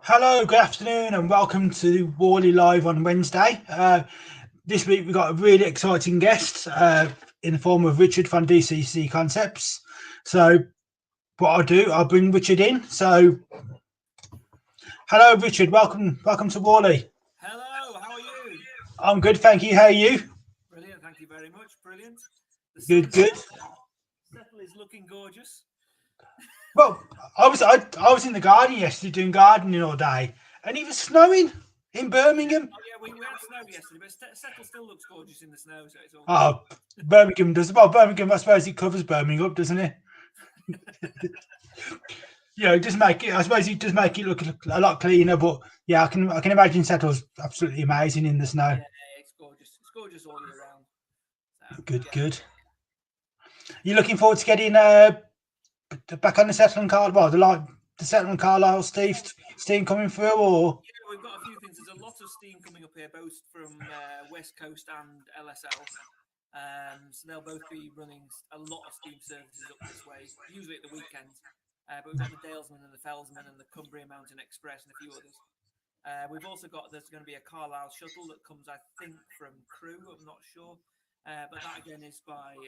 Hello, good afternoon, and welcome to Warley Live on Wednesday. This week we've got a really exciting guest in the form of Richard from DCC Concepts. So, what I'll do, I'll bring Richard in. So, hello, Richard. Welcome to Warley. Hello, how are you? I'm good, thank you. How are you? Brilliant, thank you very much. Brilliant. The Good, sun's good. settle is looking gorgeous. Well, I was in the garden yesterday doing gardening all day, and it was snowing in Birmingham. Oh yeah, we had snow yesterday, but Settle still looks gorgeous in the snow, so it's all good. Oh, Birmingham does well. Birmingham, I suppose it covers Birmingham up, doesn't it? Just make it. I suppose it does make it look a lot cleaner. But yeah, I can imagine Settle's absolutely amazing in the snow. Yeah, it's gorgeous. It's gorgeous all year round. So, Good, yeah. good. You looking forward to getting back on the Settle and Carlisle? Well, the Settle and Carlisle steam coming through, or Yeah, we've got a few things. There's a lot of steam coming up here, both from West Coast and LSL. So they'll both be running a lot of steam services up this way, usually at the weekend. But we've got the Dalesman and the Felsman and the Cumbria Mountain Express and a few others. We've also got, there's going to be a Carlisle shuttle that comes, I think, from Crewe, I'm not sure. But that again is by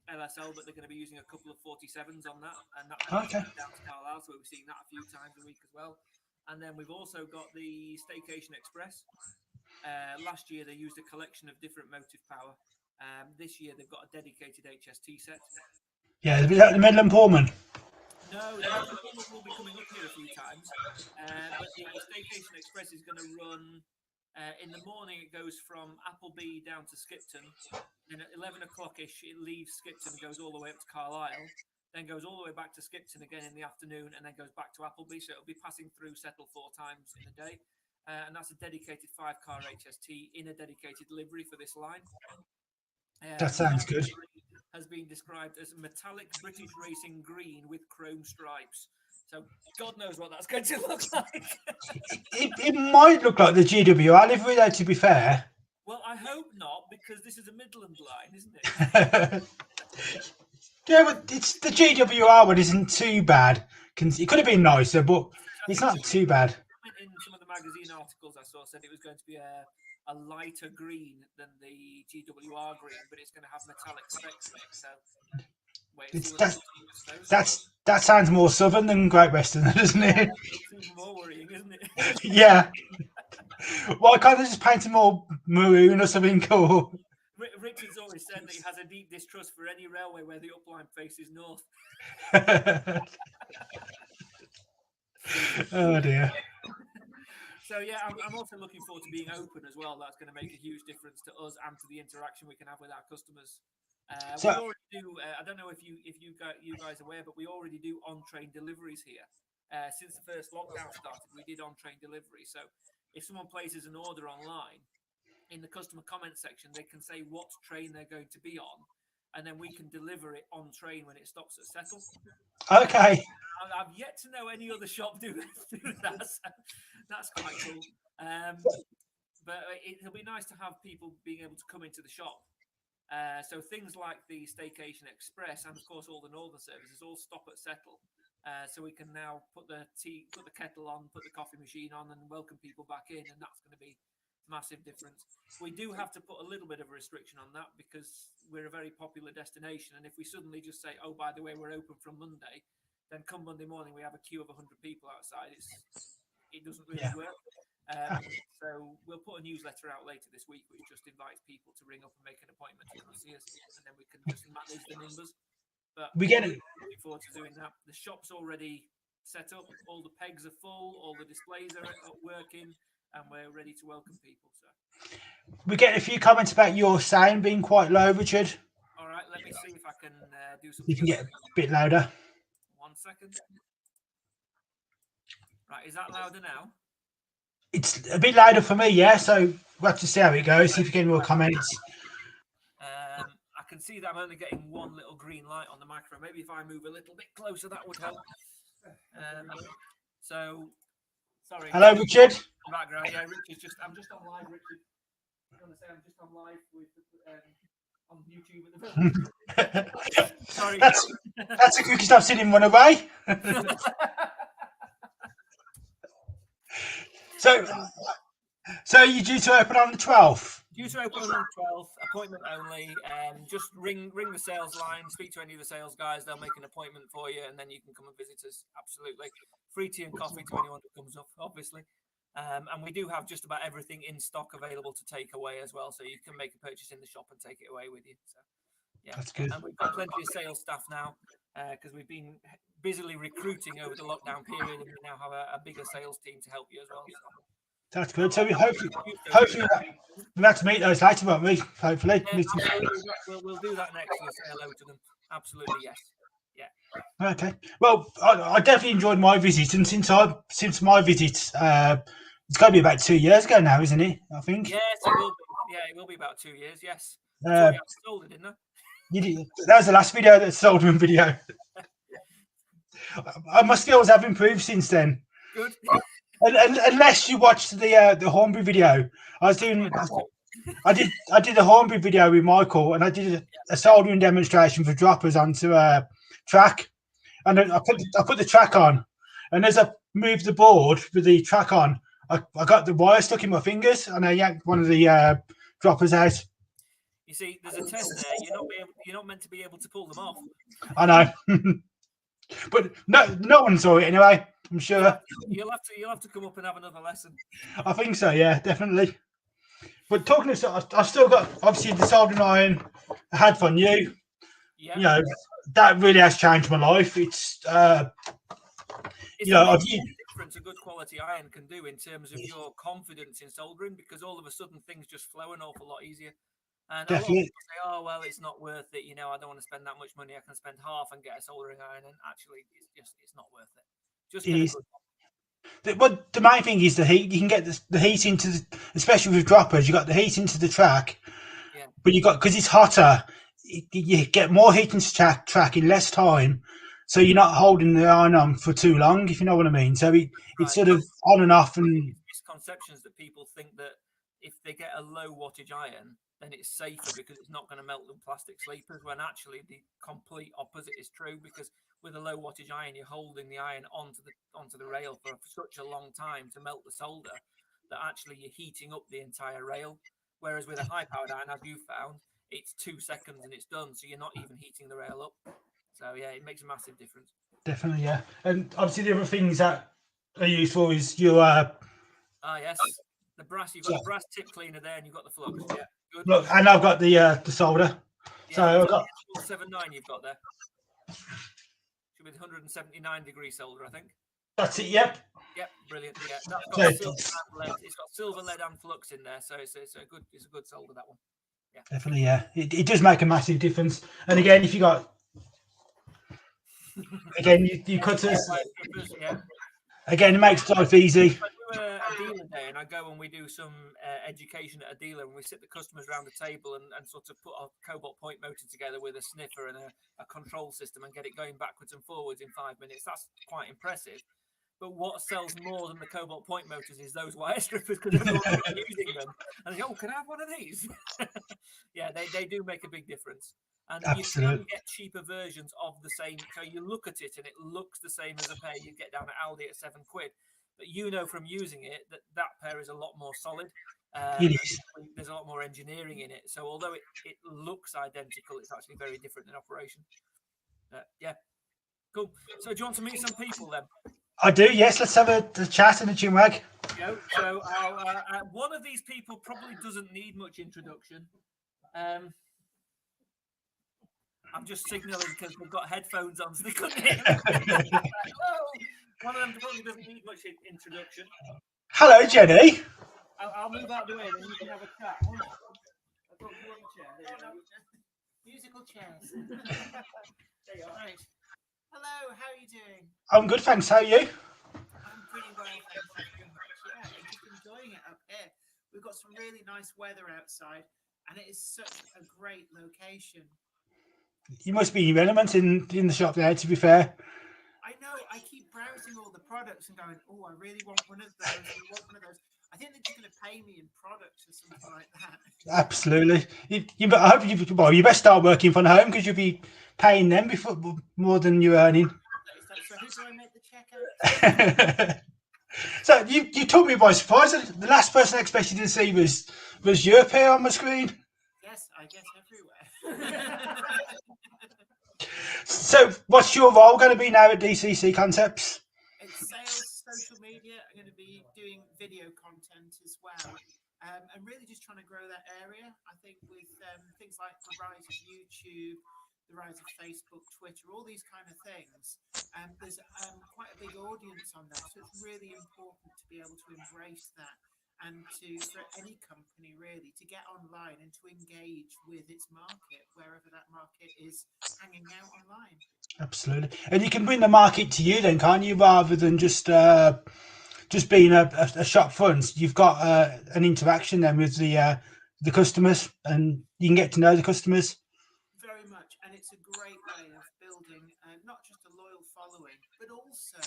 LSL, but they're going to be using a couple of 47s on that. And that's okay. down to Carlisle, so we'll be seeing that a few times a week as well. And then we've also got the Staycation Express. Last year, they used a collection of different motive power. This year, they've got a dedicated HST set. Yeah, is that the Midland Pullman? No, the Midland Pullman will be coming up here a few times. But the Staycation Express is going to run in the morning. It goes from Appleby down to Skipton. Then at 11 o'clock-ish, it leaves Skipton and goes all the way up to Carlisle. Then goes all the way back to Skipton again in the afternoon, and then goes back to Appleby. So it'll be passing through Settle 4 times in a day. And that's a dedicated 5-car HST in a dedicated livery for this line. That sounds good. Has been described as metallic British racing green with chrome stripes. So God knows what that's going to look like. It might look like the GWR livery, though, to be fair. Well, I hope not, because this is a Midland line, isn't it? Yeah, but it's the GWR one isn't too bad. It could have been nicer, but it's not too bad. In some of the magazine articles I saw, said it was going to be a lighter green than the GWR green, but it's going to have metallic specks in it. So that sounds more southern than Great Western, doesn't it? It's even more worrying, isn't it? Yeah. Why can't they just paint them more maroon or something cool? Richard's always said that he has a deep distrust for any railway where the upline faces north. Oh dear. So yeah, I'm also looking forward to being open as well. That's going to make a huge difference to us and to the interaction we can have with our customers. We already do. I don't know if you guys are aware, but we already do on-train deliveries here. Since the first lockdown started, we did on-train delivery. So if someone places an order online, in the customer comment section, they can say what train they're going to be on, and then we can deliver it on train when it stops at Settle. Okay. I've yet to know any other shop do that. So that's quite cool. But it'll be nice to have people being able to come into the shop. So things like the Staycation Express and of course all the northern services all stop at Settle. So we can now put the kettle on, put the coffee machine on, and welcome people back in, and that's going to be massive difference. We do have to put a little bit of a restriction on that because we're a very popular destination, and if we suddenly just say, oh, by the way, we're open from Monday, then come Monday morning we have a queue of 100 people outside. It doesn't really work. So we'll put a newsletter out later this week which just invites people to ring up and make an appointment to come see us, and then we can just manage the numbers. But we get it. Looking forward to doing that. The shop's already set up, all the pegs are full, all the displays are working, and we're ready to welcome people. So we get a few comments about your sound being quite low, Richard. All right, let me see if I can do something. You can get a bit louder. 1 second. Right, is that louder now? It's a bit louder for me, yeah. So we'll have to see how it goes. See if you get more comments. I can see that I'm only getting one little green light on the microphone. Maybe if I move a little bit closer, that would help. Sorry. Hello, Richard. Background, yeah, Richard's I'm just on live, Richard. I'm going to say I'm just on live with on YouTube at the moment. Sorry. That's a quick stop. Seen him run away. So you're due to open on the 12th? Due to open on the 12th, appointment only. Just ring the sales line, speak to any of the sales guys. They'll make an appointment for you, and then you can come and visit us. Absolutely. Free tea and coffee to anyone who comes up, obviously. And we do have just about everything in stock available to take away as well. So you can make a purchase in the shop and take it away with you. So, yeah, that's good. And we've got plenty of sales staff now because we've been busily recruiting over the lockdown period, and we now have a bigger sales team to help you as well. So. That's good. So we hopefully we'll have to meet those later, won't we? Hopefully. Yeah, we'll do that next year. Say hello to them. Absolutely, yes. Yeah. Okay. Well, I definitely enjoyed my visit, and since my visit, it's got to be about 2 years ago now, isn't it? I think. Yes, it will be. Yeah, it will be about 2 years. Yes. I sold it, didn't I? You did. That was the last video that sold me video. My skills have improved since then. Good. Unless you watched the Hornby video, I did the Hornby video with Michael, and I did a soldering demonstration for droppers onto a track, and I put the track on, and as I moved the board with the track on, I got the wire stuck in my fingers, and I yanked one of the droppers out. You see, there's a test there. You're not meant to be able to pull them off. I know, but no one saw it anyway. I'm sure you'll have to come up and have another lesson. I think so, yeah, definitely. But talking of, I've still got obviously the soldering iron I had from you. Yeah. You know, that really has changed my life. It's you know, difference a good quality iron can do in terms of your confidence in soldering, because all of a sudden things just flow an awful lot easier. And definitely. A lot of people say, "Oh well, it's not worth it. You know, I don't want to spend that much money. I can spend half and get a soldering iron." And actually, it's not worth it. Just get a good one. The main thing is the heat. You can get the heat into especially with droppers. You got the heat into the track, but you got, because it's hotter, you get more heat into track in less time, so you're not holding the iron on for too long, if you know what I mean. So it's sort of on and off. And misconceptions that people think that if they get a low wattage iron, then it's safer because it's not going to melt the plastic sleepers, when actually the complete opposite is true, because with a low wattage iron, you're holding the iron onto the rail for such a long time to melt the solder that actually you're heating up the entire rail. Whereas with a high powered iron, as you found, it's 2 seconds and it's done, so you're not even heating the rail up. So yeah, it makes a massive difference. Definitely, yeah. And obviously the other things that are useful is your yes, the brass. You've got the brass tip cleaner there, and you've got the flux. Yeah, good. Look, and I've got the solder. Yeah, so I've got 79. You've got there. Should be 179 degree solder, I think. That's it. Yep. Yep, brilliant. Yeah, that's got silver and lead. It's got silver, lead, and flux in there, so it's a good solder, that one. Yeah, definitely. Yeah, it does make a massive difference. And again, if you got you cut us. Yeah. Again, it makes life easy. I do a dealer day, and I go and we do some education at a dealer, and we sit the customers around the table and sort of put a cobalt point motor together with a sniffer and a control system and get it going backwards and forwards in 5 minutes. That's quite impressive. But what sells more than the cobalt point motors is those wire strippers, because everyone's using them. And they go, "Oh, can I have one of these?" Yeah, they do make a big difference. And absolutely. You can get cheaper versions of the same. So you look at it and it looks the same as a pair you get down at Aldi at £7. But you know from using it that pair is a lot more solid. There's a lot more engineering in it. So although it looks identical, it's actually very different in operation. Yeah, cool. So do you want to meet some people then? I do, yes. Let's have a chat and a chinwag. So one of these people probably doesn't need much introduction. I'm just signalling because we've got headphones on, so they couldn't hear me. Hello. One of them probably doesn't need much introduction. Hello, Jenny. I'll move out the way, then you can have a chat. I've got one chair. There you go. Musical chairs. There you are. Right. Hello, how are you doing? I'm good, thanks. How are you? I'm pretty well, thank you very much. Yeah, I'm just enjoying it up here. We've got some really nice weather outside, and it is such a great location. You must be in your element in the shop there, to be fair. I know. I keep browsing all the products and going, "Oh, I really want one of those. I want one of those." I think they're just going to pay me in products or something like that. Absolutely. I hope you best start working from home, because you'll be paying them more than you're earning. So who do I make the check out? So you took me by surprise. The last person I expected to see was you appear on my screen. Yes, I guess everywhere. So what's your role going to be now at DCC Concepts? It's sales, social media. I'm going to be doing video content as well. And really just trying to grow that area. I think with things like the rise of YouTube, the rise of Facebook, Twitter, all these kind of things, there's quite a big audience on there. So it's really important to be able to embrace that and for any company really, to get online and to engage with its market, wherever that market is hanging out online. Absolutely, and you can bring the market to you then, can't you? Rather than just being a shop front, you've got an interaction then with the customers, and you can get to know the customers. Very much, and it's a great way of building not just a loyal following, but also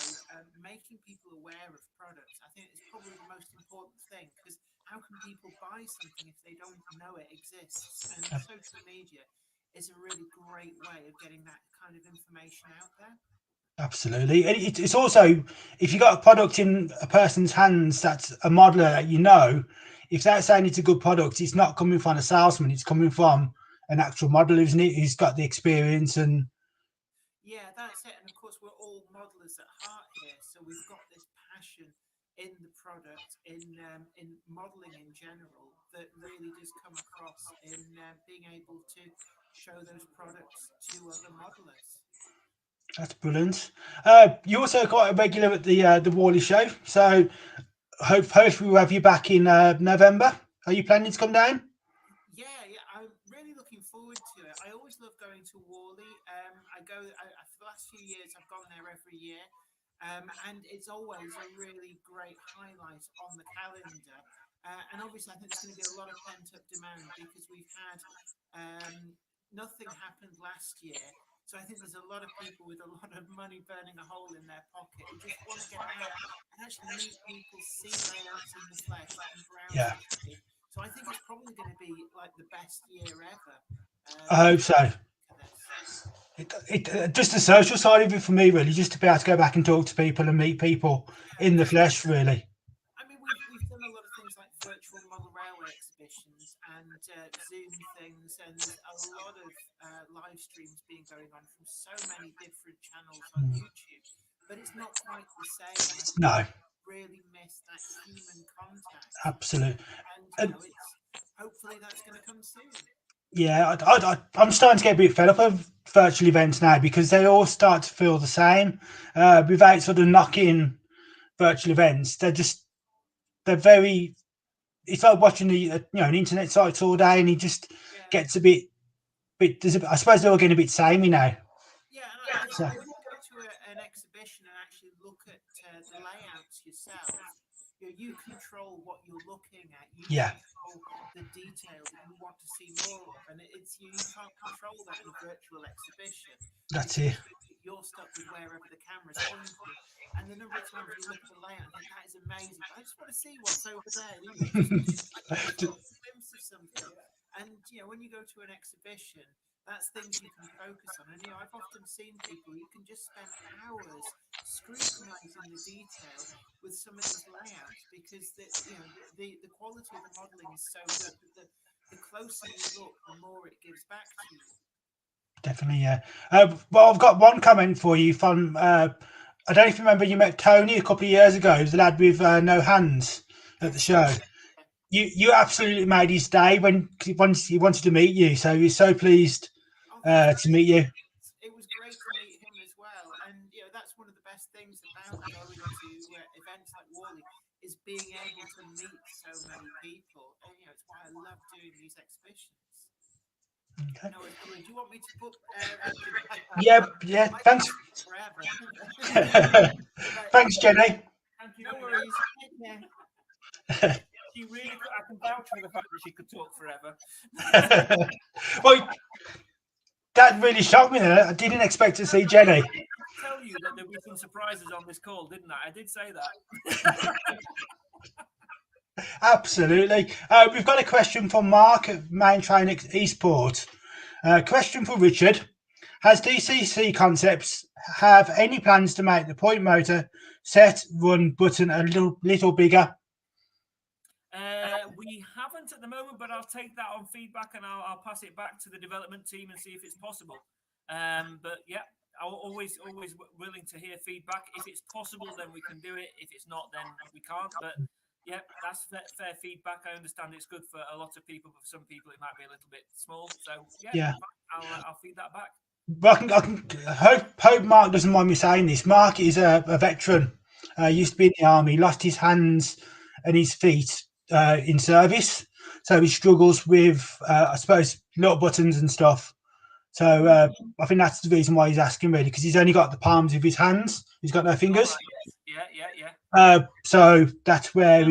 making people aware of products. I think it's probably the most important thing, because how can people buy something if they don't know it exists? And social media is a really great way of getting that kind of information out there. Absolutely, and it's also, if you got a product in a person's hands that's a modeler that you know, if they're saying it's a good product, it's not coming from a salesman, it's coming from an actual modeler, isn't it? Who's got the experience and. Yeah, that's it. And of course, we're all modelers at heart here, so we've got this passion in the product, in modeling in general, that really does come across in being able to show those products to other modelers. That's brilliant. You also quite a regular at the Warley show, so hopefully we'll have you back in November. Are you planning to come down? Yeah, I'm really looking forward to it. I always love going to Warley. For the last few years, I've gone there every year, and it's always a really great highlight on the calendar. And obviously, I think there's going to be a lot of pent-up demand, because we've had nothing happened last year. So I think there's a lot of people with a lot of money burning a hole in their pocket who just want to get out and actually meet people, see layouts in the flesh, and browse. Yeah. So I think it's probably going to be like the best year ever. I hope so. Just the social side of it for me, really, just to be able to go back and talk to people and meet people in the flesh, really. I mean, we've done a lot of things like virtual model railway exhibitions and Zoom things, and there's a lot of live streams being going on from so many different channels on YouTube, but it's not quite the same. No. Really miss that human contact. Absolutely. And hopefully that's going to come soon. Yeah, I'm starting to get a bit fed up of virtual events now, because they all start to feel the same. Without sort of knocking virtual events, they're very. It's like watching an internet site all day, and it just gets a bit. I suppose they're all getting a bit samey now. Yeah, and when you go to an exhibition and actually look at the layouts yourself, you control what you're looking at. You control the detail that you want to see more of, and you can't control that in a virtual exhibition. That's it. You're stuck with wherever the camera's pointing, and the number of times you look at the layout and think, that is amazing, I just want to see what's over there. Just a glimpse of something. And when you go to an exhibition, that's things you can focus on. And I've often seen people, you can just spend hours scrutinizing the detail with some of these layouts, because the quality of the modeling is so good that the closer you look, the more it gives back to you. Definitely, yeah. Well, I've got one comment for you from. I don't know if you remember, you met Tony a couple of years ago, the lad with no hands at the show. You absolutely made his day when he wanted to meet you. So he's so pleased to meet you. It was great to meet him as well, and that's one of the best things about going to events like Warley, is being able to meet so many people. And it's why I love doing these exhibitions. Okay. Do you want me to put? Yeah. Thanks. Thanks, Jenny. No worries. She really, I can vouch for the fact that she could talk forever. Well, that really shocked me. I didn't expect to see Jenny. I did tell you that there were some surprises on this call, didn't I? I did say that. Absolutely. We've got a question from Mark at Main Train Eastport. Question for Richard. Has DCC Concepts have any plans to make the point motor set run button a little bigger? We haven't at the moment, but I'll take that on feedback and I'll pass it back to the development team and see if it's possible. But yeah, I'm always willing to hear feedback. If it's possible, then we can do it. If it's not, then we can't. But yeah, that's fair feedback. I understand it's good for a lot of people, but for some people it might be a little bit small. So yeah. I'll feed that back. But I hope Mark doesn't mind me saying this. Mark is a veteran. Used to be in the army, lost his hands and his feet in service, so he struggles with, I suppose, little buttons and stuff. So I think that's the reason why he's asking, really, because he's only got the palms of his hands. He's got no fingers. Yeah. So that's where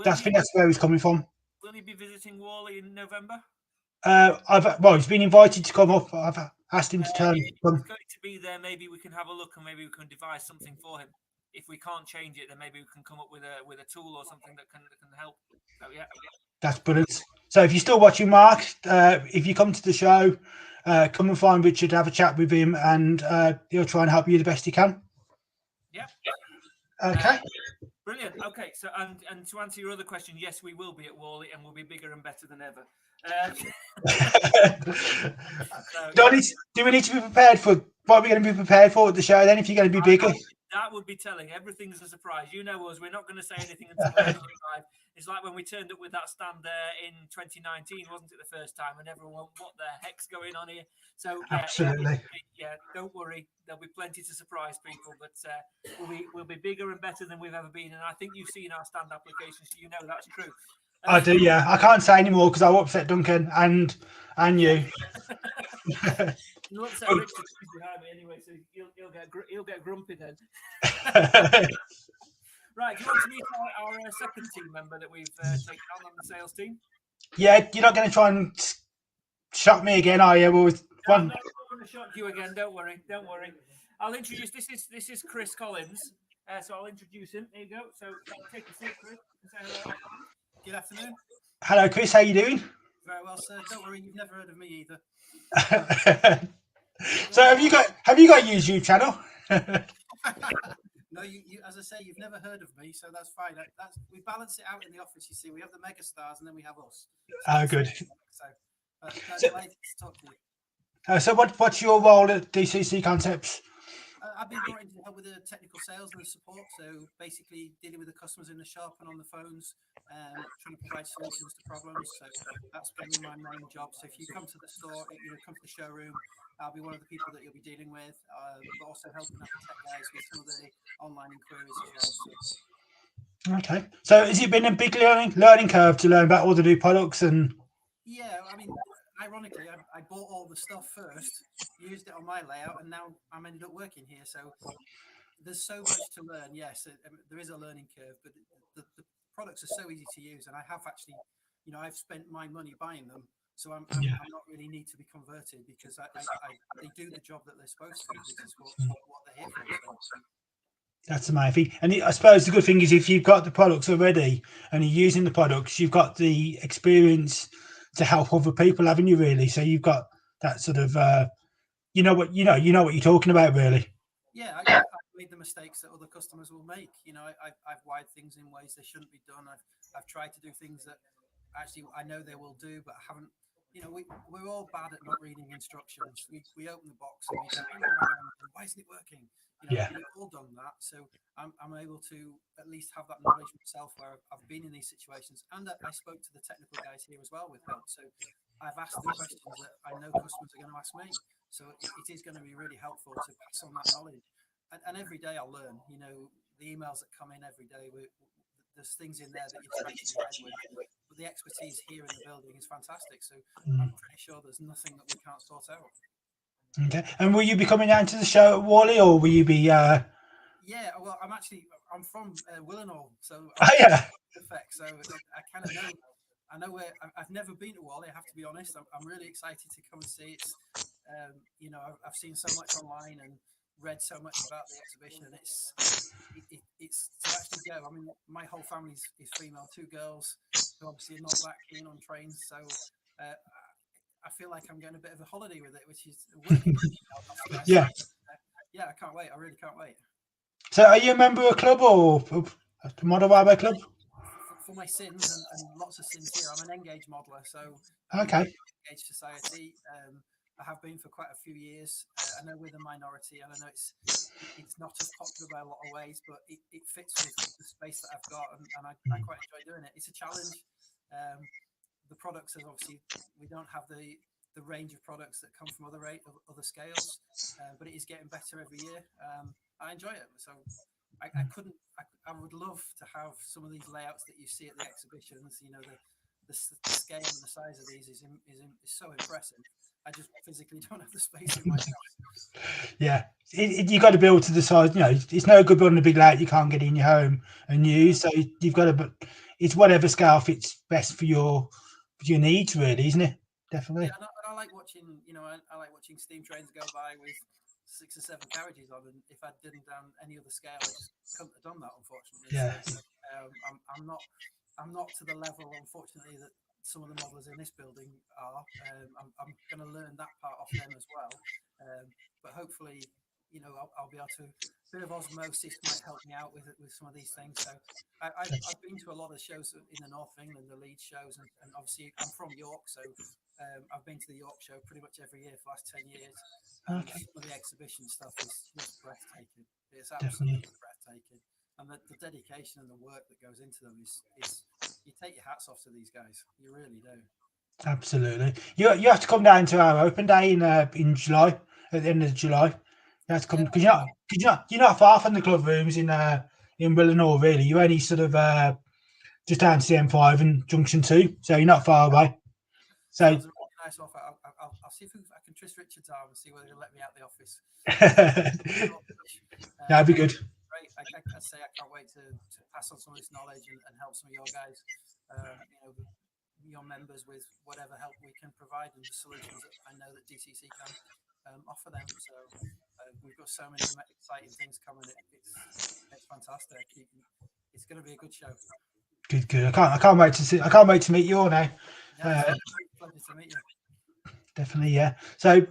that's where he's coming from. Will he be visiting Warley in November? He's been invited to come up. I've asked him to turn. If he's going to be there, maybe we can have a look and maybe we can devise something for him. If we can't change it, then maybe we can come up with a tool or something that can help. So yeah. That's brilliant. So if you're still watching, Mark, if you come to the show, come and find Richard, have a chat with him, and he'll try and help you the best he can. Yeah. Okay. Brilliant. Okay. So and to answer your other question, yes, we will be at Warley and we'll be bigger and better than ever. Do we need to be prepared for what we're going to be prepared for at the show then if you're going to be bigger? That would be telling. Everything's a surprise. You know us. We're not going to say anything until we're live. It's like when we turned up with that stand there in 2019, wasn't it, the first time? And everyone, what the heck's going on here? So absolutely. Don't worry. There'll be plenty to surprise people, but we'll be bigger and better than we've ever been. And I think you've seen our stand applications, so you know that's true. I do, yeah. I can't say anymore because I'll upset Duncan and you. You'll upset Richard behind me anyway, so he'll get grumpy then. Right, do you want to meet our second team member that we've taken on the sales team? Yeah, you're not going to try and shock me again, are you? No, I'm not going to shock you again. Don't worry. I'll introduce. This is Chris Collins. So I'll introduce him. There you go. So take a seat, Chris. Say hello. Good afternoon. Hello, Chris. How you doing? Very well, sir. Don't worry, you've never heard of me either. So have you got a YouTube channel? No, you as I say, you've never heard of me, so that's fine. We balance it out in the office. You see, we have the mega stars, and then we have us. Oh, good. So delighted to talk to you. So what's your role at DCC Concepts? I've been brought in to help with the technical sales and the support. So basically dealing with the customers in the shop and on the phones, trying to provide solutions to problems. So that's been my main job. So if you come to the store, come to the showroom, I'll be one of the people that you'll be dealing with, but also helping out the tech guys with some of the online inquiries as well. So. Okay. So has it been a big learning curve to learn about all the new products and? Yeah, I mean, ironically, I bought all the stuff first, used it on my layout, and now I'm ended up working here. So there's so much to learn. Yes, there is a learning curve, but the products are so easy to use, and I have actually, I've spent my money buying them, so I'm not really need to be converted because they do the job that they're supposed to. This is what they're here for. So. That's amazing. And I suppose the good thing is if you've got the products already and you're using the products, you've got the experience to help other people, haven't you? Really, so you've got that sort of, you know what you're talking about, really. Yeah, I've made the mistakes that other customers will make. I've wired things in ways they shouldn't be done. I've tried to do things that actually I know they will do, but haven't. We're all bad at not reading instructions. We open the box and we go, why isn't it working? We've all done that, so I'm able to at least have that knowledge myself where I've been in these situations, and I spoke to the technical guys here as well with help. So I've asked the questions that I know customers are going to ask me. So it is going to be really helpful to pass on that knowledge. And every day I'll learn. The emails that come in every day, there's things in there that you're scratching your head with. But the expertise here in the building is fantastic. So I'm pretty sure there's nothing that we can't sort out. Okay. And will you be coming down to the show at Warley, or will you be? Yeah. Well, I'm from Willenhall, so perfect. So I kind of know. I know where. I've never been to Warley. I have to be honest. I'm really excited to come and see it. I've seen so much online and read so much about the exhibition, and it's to actually go. I mean, my whole family is female, 2 girls who obviously are not that keen on trains, so. I feel like I'm getting a bit of a holiday with it, which is working. Yeah. Yeah, I can't wait. I really can't wait. So are you a member of a club or a model railway club? For my sins and lots of sins here, I'm an Engage modeler, so Okay. Engage Society. I have been for quite a few years. I know we're the minority, and I know it's not as popular by a lot of ways, but it fits with the space that I've got, and I quite enjoy doing it. It's a challenge. The products are obviously, we don't have the range of products that come from other scales, but it is getting better every year. I enjoy it, so I would love to have some of these layouts that you see at the exhibitions. You know, the scale and the size of these is so impressive. I just physically don't have the space in my house. Yeah, you got to build to the size. You know, it's no good building a big layout you can't get in your home and use. So you've got to. It's whatever scale fits best for your needs, really, isn't it? Definitely. Yeah, and I like watching. You know, I like watching steam trains go by with 6 or 7 carriages on, and if I didn't down any other scale, I just couldn't have done that, unfortunately. Yeah. So, I'm not to the level, unfortunately, that some of the modelers in this building are. I'm going to learn that part off them as well, but hopefully, you know, I'll be able to. A bit of osmosis might help me out with some of these things. So I've been to a lot of shows in the North of England, the Leeds shows, and obviously I'm from York, so I've been to the York show pretty much every year for the last 10 years. And some of the exhibition stuff is just breathtaking. It's absolutely breathtaking. And the dedication and the work that goes into them is you take your hats off to these guys. You really do. Absolutely. You have to come down to our open day in July, at the end of July. You have to come because you're not far from the club rooms in Willenhall, really. You're only sort of just down to the M5 and Junction 2, so you're not far away. So sounds a really nice offer. I'll see if I can twist Richard's arm and see whether he'll let me out the office. That'd be good. Great. I say I can't wait to pass on some of this knowledge and help some of your guys, you know, your members with whatever help we can provide and the solutions that I know that DCC can offer them. So we've got so many exciting things coming. It's fantastic. It's going to be a good show. Good. I can't wait to see. I can't wait to meet you all now. Yeah, pleasure to meet you. Definitely, yeah. So, do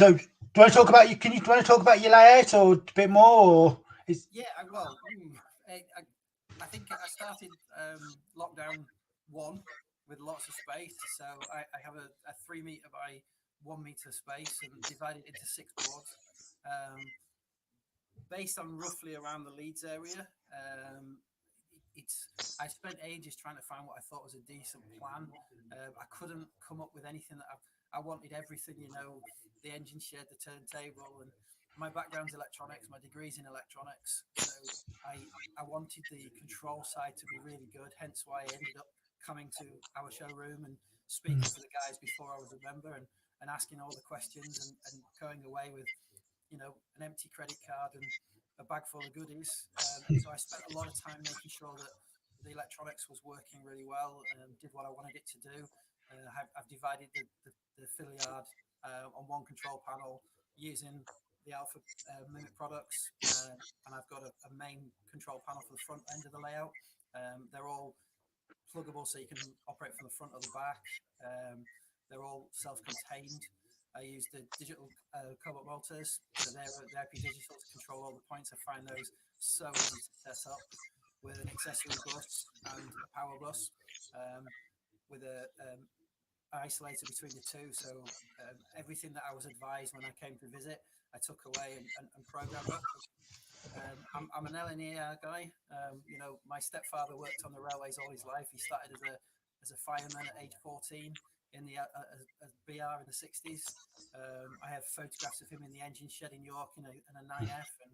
you want to talk about do you want to talk about your layout or a bit more? I think I started lockdown 1 with lots of space. So I have a 3 meter by 1 meter space and divided into 6 boards, based on roughly around the Leeds area. I spent ages trying to find what I thought was a decent plan. I couldn't come up with anything that I wanted everything, you know, the engine shed, the turntable, and my background's electronics, my degree's in electronics. So I wanted the control side to be really good, hence why I ended up coming to our showroom and speaking to the guys before I was a member and asking all the questions and going away with, you know, an empty credit card and a bag full of goodies. So I spent a lot of time making sure that the electronics was working really well and did what I wanted it to do. I've divided the filiard on one control panel using the Alpha Limit products, and I've got a main control panel for the front end of the layout. They're all pluggable, so you can operate from the front or the back. They're all self-contained. I use the digital cobalt motors, so they're IP digital to control all the points. I find those so easy to set up with an accessory bus and a power bus, with a isolator between the two. So everything that I was advised when I came to visit, I took away and programmed up. I'm an LNER guy. You know, my stepfather worked on the railways all his life. He started as a fireman at age 14 in the BR in the 60s. I have photographs of him in the engine shed in York in a 9F, and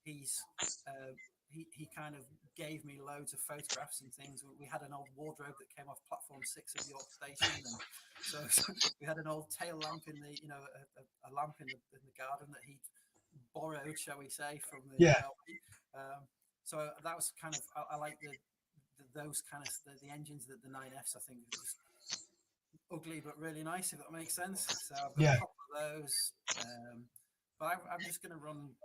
he kind of gave me loads of photographs and things. We had an old wardrobe that came off platform 6 of York Station, and so we had an old tail lamp in the, you know, a lamp in the garden that he borrowed, shall we say, from the so that was kind of, I like those kind of the engines, the 9Fs. I think just ugly but really nice, if that makes sense. So I've got a couple of those, but I'm just going to run.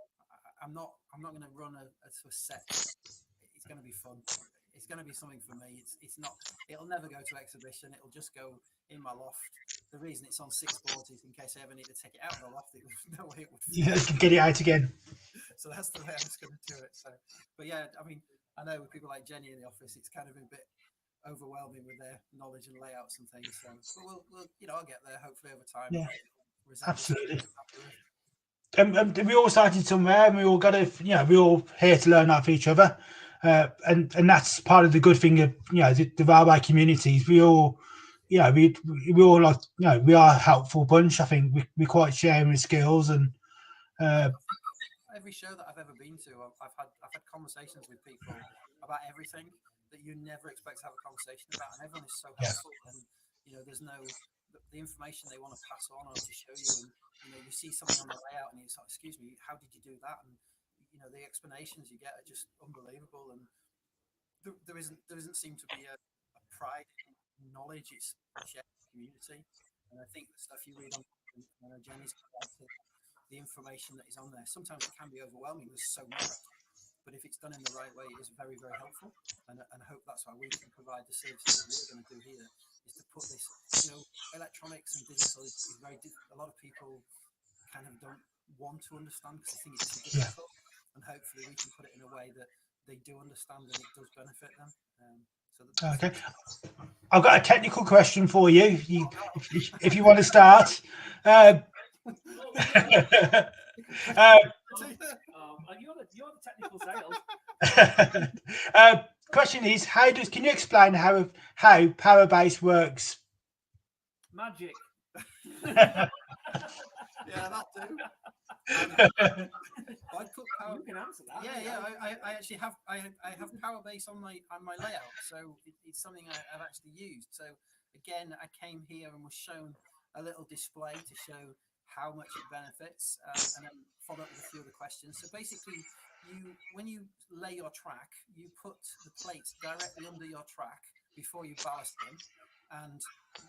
I'm not going to run a set. It's going to be fun. it's going to be something for me. It's not. It'll never go to exhibition. It'll just go in my loft. The reason it's on 6 boards is in case I ever need to take it out of the loft. There's no way it would fit. Yeah, get it out again. So that's the way I was going to do it. So, but yeah, I mean, I know with people like Jenny in the office, it's kind of a bit overwhelming with their knowledge and layouts and things. So, but we'll I'll get there hopefully over time. Yeah, Resemble absolutely. something. We all started somewhere, and we all got to, we're all here to learn off each other, and that's part of the good thing of the railway communities. We all, we all like, we are a helpful bunch. I think we're quite sharing with skills, and every show that I've ever been to, I've had conversations with people about everything that you never expect to have a conversation about, and everyone is so helpful. And there's no the information they want to pass on or to show you, and you see something on the layout, and it's like, excuse me, how did you do that? And the explanations you get are just unbelievable, and there doesn't seem to be a pride in knowledge. It's shared community, and I think the stuff you read on Jenny's the information that is on there. Sometimes it can be overwhelming. There's so much, but if it's done in the right way, it is very, very helpful. And I hope that's why we can provide the services that we're going to do here. Is to put this, electronics and digital is very. A lot of people kind of don't want to understand because they think it's too difficult. And hopefully, we can put it in a way that they do understand and it does benefit them. Okay, I've got a technical question for you. If you want to start. You're the technical sales. Question is, can you explain how Powerbase works? Magic. Yeah, that do. I put power. You can answer that. Yeah. I actually have Powerbase on my layout, so it's something I've actually used. So again, I came here and was shown a little display to show how much it benefits, and then follow up with a few other questions. So basically, when you lay your track, you put the plates directly under your track before you ballast them, and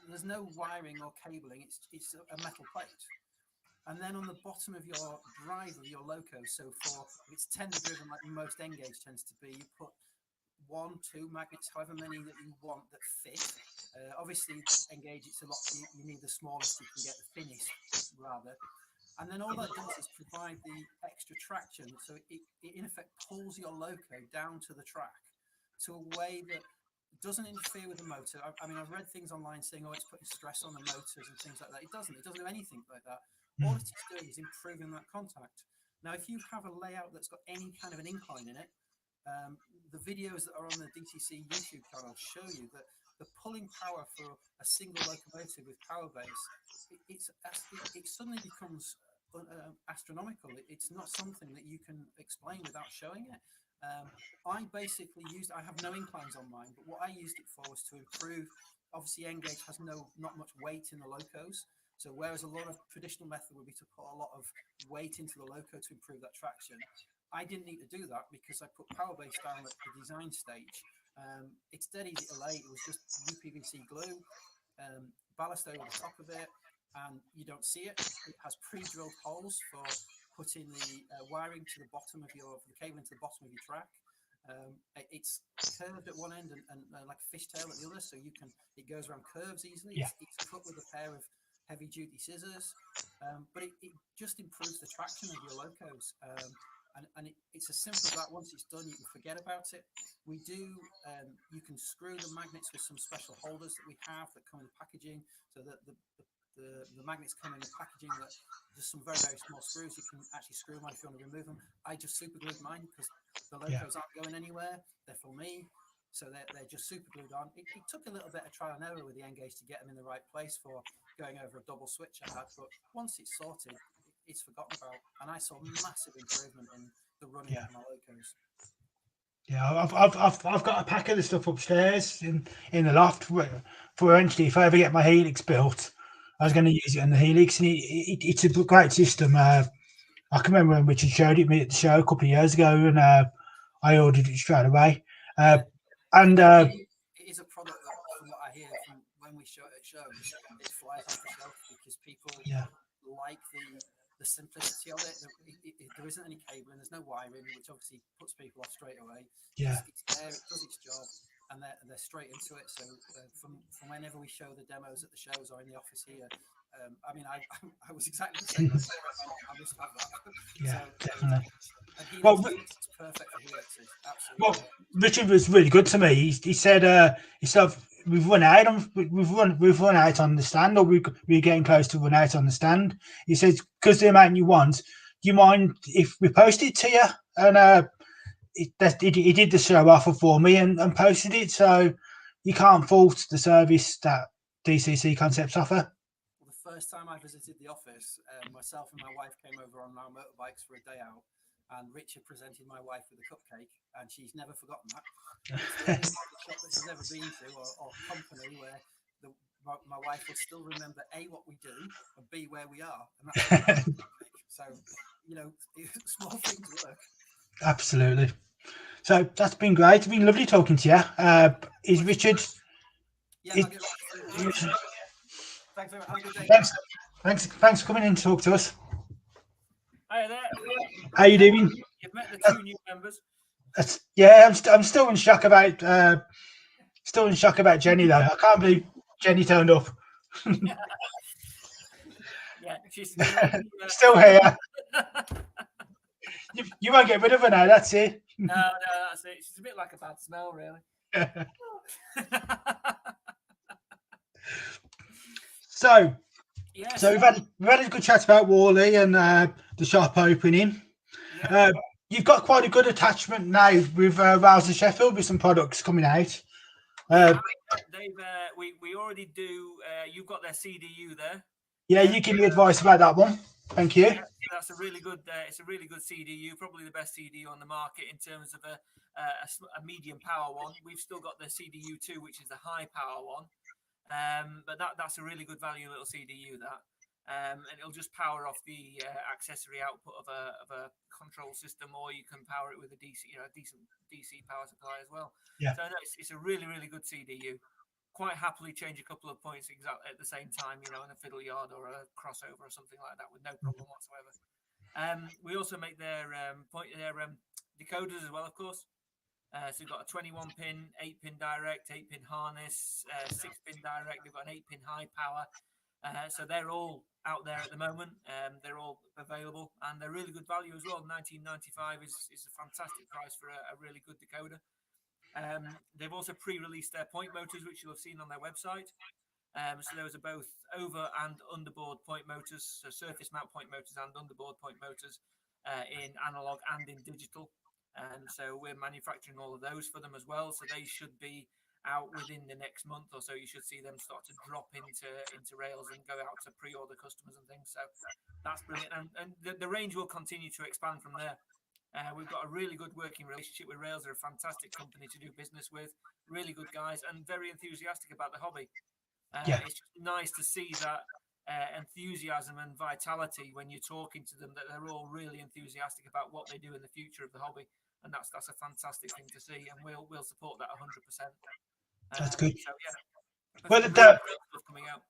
there's no wiring or cabling. It's a metal plate. And then on the bottom of your drive of your loco, so if it's tender driven like most Engage tends to be, you put 1, 2 magnets, however many that you want that fit. Obviously, Engage, it's a lot. You need the smallest you can get, the thinnest rather. And then all that does is provide the extra traction, so it in effect pulls your loco down to the track to a way that doesn't interfere with the motor. I mean, I've read things online saying, it's putting stress on the motors and things like that. It doesn't do anything like that. All it's doing is improving that contact. Now, if you have a layout that's got any kind of an incline in it, the videos that are on the DCC YouTube channel show you that the pulling power for a single locomotive with Powerbase, it suddenly becomes astronomical. It's not something that you can explain without showing it. I basically I have no inclines on mine, but what I used it for was to improve. Obviously, Engage has not much weight in the locos. So whereas a lot of traditional method would be to put a lot of weight into the loco to improve that traction, I didn't need to do that because I put Powerbase down at the design stage. It's dead easy to lay. It was just UPVC glue, ballast over the top of it, and you don't see it. It has pre-drilled holes for putting the wiring to the bottom of the cable into the bottom of your track. It's curved at one end and like a fishtail at the other, so it goes around curves easily. Yeah. It's cut with a pair of heavy duty scissors, but it just improves the traction of your locos, and it's as simple as that. Once it's done, you can forget about it. We do you can screw the magnets with some special holders that we have that come in the packaging, so that the magnets come in the packaging that just some very, very small screws. You can actually screw them on if you want to remove them. I just super glued mine because the locos aren't going anywhere. They're for me. So they're just super glued on. It took a little bit of trial and error with the Engage to get them in the right place for going over a double switch I had, but once it's sorted, it's forgotten about. And I saw massive improvement in the running of my locos. Yeah, I've got a pack of the stuff upstairs in the loft for eventually, if I ever get my Helix built, I was going to use it on the Helix, and it's a great system. I can remember when Richard showed it me at the show a couple of years ago, and I ordered it straight away. It is a product that, from what I hear from when we show it at shows, it flies off the shelf because people like the simplicity of it. There isn't any cabling, there's no wiring, which obviously puts people off straight away. Yeah. It's there, it does its job, and they're straight into it. So from whenever we show the demos at the shows or in the office here, I mean, I was exactly the same. I must have that. Yeah, So, definitely. and Well, it's perfect for Helixes. Absolutely. Well, Richard was really good to me. He said, we've run out on the stand, or we're getting close to run out on the stand. He says, because the amount you want, do you mind if we post it to you? And he did the show offer for me and posted it, so you can't fault the service that DCC Concepts offer. Well, the first time I visited the office, myself and my wife came over on our motorbikes for a day out, and Richard presented my wife with a cupcake, and she's never forgotten that. It's the only shop that she's ever been to, or company where my wife will still remember A, what we do, and B, where we are. And that's so, small things work. Absolutely. So that's been great. It's been lovely talking to you. Is Richard? Yeah. Thanks very much. Have a good day. Thanks for coming in to talk to us. Hi there. How you doing? You've met the 2 new members. Yeah, I'm still in shock about Jenny though. I can't believe Jenny turned up. Yeah, she's still here. You won't get rid of her now. That's it. No, that's it. She's a bit like a bad smell, really. So yes. we've had a good chat about Warley and the shop opening. Yeah. You've got quite a good attachment now with Rouse and Sheffield with some products coming out. We already do. You've got their CDU there. Yeah, you give me advice about that one. Thank you. Yeah, that's a really good. It's a really good CDU, probably the best CDU on the market in terms of a medium power one. We've still got the CDU 2, which is the high power one, but that's a really good value little CDU that. And it'll just power off the accessory output of a control system, or you can power it with a DC, a decent DC power supply as well. Yeah. So no, it's a really, really good CDU. Quite happily change a couple of points exactly at the same time, in a fiddle yard or a crossover or something like that with no problem whatsoever. We also make their decoders as well, of course. So we've got a 21-pin, 8-pin direct, 8-pin harness, 6-pin direct. We've got an 8-pin high power. So they're all out there at the moment. They're all available, and they're really good value as well. $19.95 is a fantastic price for a really good decoder. They've also pre-released their point motors, which you'll have seen on their website. So those are both over and underboard point motors, so surface mount point motors and underboard point motors in analog and in digital. So we're manufacturing all of those for them as well. So they should be out within the next month or so. You should see them start to drop into rails and go out to pre-order customers and things. So that's brilliant. And the range will continue to expand from there. We've got a really good working relationship with Rails. They're a fantastic company to do business with, really good guys, and very enthusiastic about the hobby. It's just nice to see that enthusiasm and vitality when you're talking to them, that they're all really enthusiastic about what they do in the future of the hobby, and that's a fantastic thing to see, and we'll support that 100%. That's good. So yeah, well, stuff coming out.